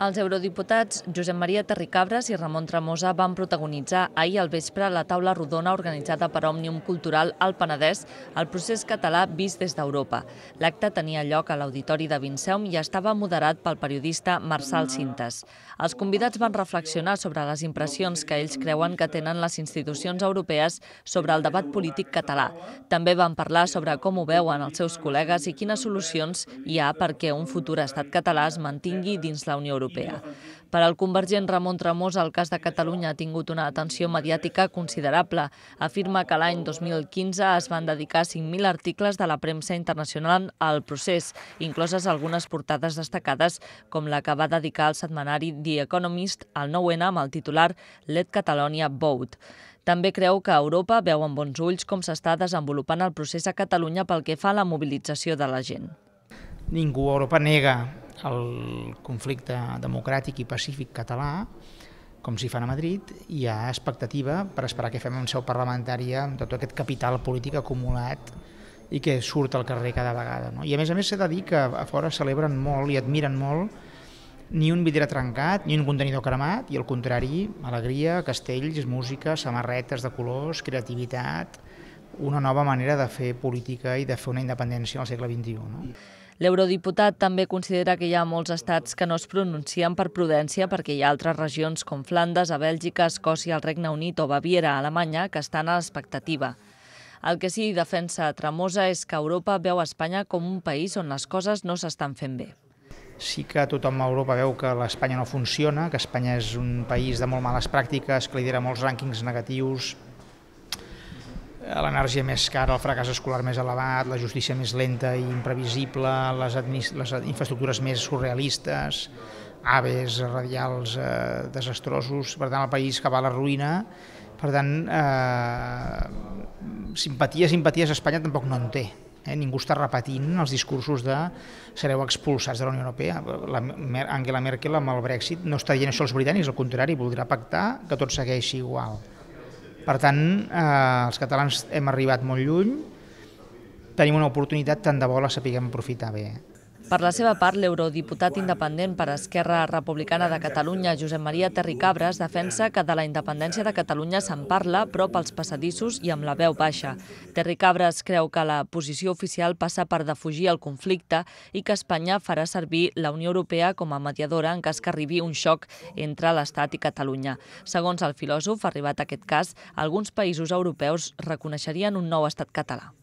Els eurodiputats Josep Maria Terricabras i Ramon Tremosa van protagonitzar ahir al vespre la taula rodona organitzada per Òmnium Cultural al Penedès, el procés català vist des d'Europa. L'acte tenia lloc a l'Auditori de Vinceum i estava moderat pel periodista Marçal Cintas. Els convidats van reflexionar sobre les impressions que ells creuen que tenen les institucions europees sobre el debat polític català. També van parlar sobre com ho veuen els seus col·legues i quines solucions hi ha perquè un futur estat català es mantingui dins la Unió Europea. Per al convergent Ramon Tremosa, el cas de Catalunya ha tingut una atenció mediàtica considerable. Afirma que l'any 2015 es van dedicar 5.000 articles de la premsa internacional al procés, incloses algunes portades destacades, com la que va dedicar el setmanari The Economist al 9-N amb el titular Let Catalonia Vote. També creu que Europa veu amb bons ulls com s'està desenvolupant el procés a Catalunya pel que fa a la mobilització de la gent. Ningú a Europa nega el conflicte democràtic i pacífic català, com s'hi fan a Madrid. Hi ha expectativa per esperar què fem en seu parlamentària amb tot aquest capital polític acumulat i que surt al carrer cada vegada. I a més s'ha de dir que a fora celebren molt i admiren molt ni un vidre trencat, ni un contenidor cremat, i al contrari, alegria, castells, música, samarretes de colors, creativitat, una nova manera de fer política i de fer una independència al segle XXI. L'eurodiputat també considera que hi ha molts estats que no es pronuncien per prudència perquè hi ha altres regions com Flandes, a Bèlgica, Escòcia, el Regne Unit o Baviera, a Alemanya, que estan a l'expectativa. El que sí defensa Tremosa és que Europa veu Espanya com un país on les coses no s'estan fent bé. Sí que tothom a Europa veu que l'Espanya no funciona, que Espanya és un país de molt males pràctiques, que lidera molts rànquings negatius, l'energia més cara, el fracàs escolar més elevat, la justícia més lenta i imprevisible, les infraestructures més surrealistes, AVEs radials desastrosos, per tant el país que va a la ruïna. Per tant, simpaties a Espanya tampoc no en té. Ningú està repetint els discursos de sereu expulsats de la Unió Europea. Angela Merkel amb el Brexit no està dient això als britànics, al contrari, voldrà pactar que tot segueixi igual. Per tant, els catalans hem arribat molt lluny, tenim una oportunitat, tant de bo la sapiguem aprofitar bé. Per la seva part, l'eurodiputat independent per Esquerra Republicana de Catalunya, Josep Maria Terricabras, defensa que de la independència de Catalunya se'n parla, però pels passadissos i amb la veu baixa. Terricabras creu que la posició oficial passa per defugir el conflicte i que Espanya farà servir la Unió Europea com a mediadora en cas que arribi un xoc entre l'Estat i Catalunya. Segons el filòsof, arribat a aquest cas, alguns països europeus reconeixerien un nou estat català.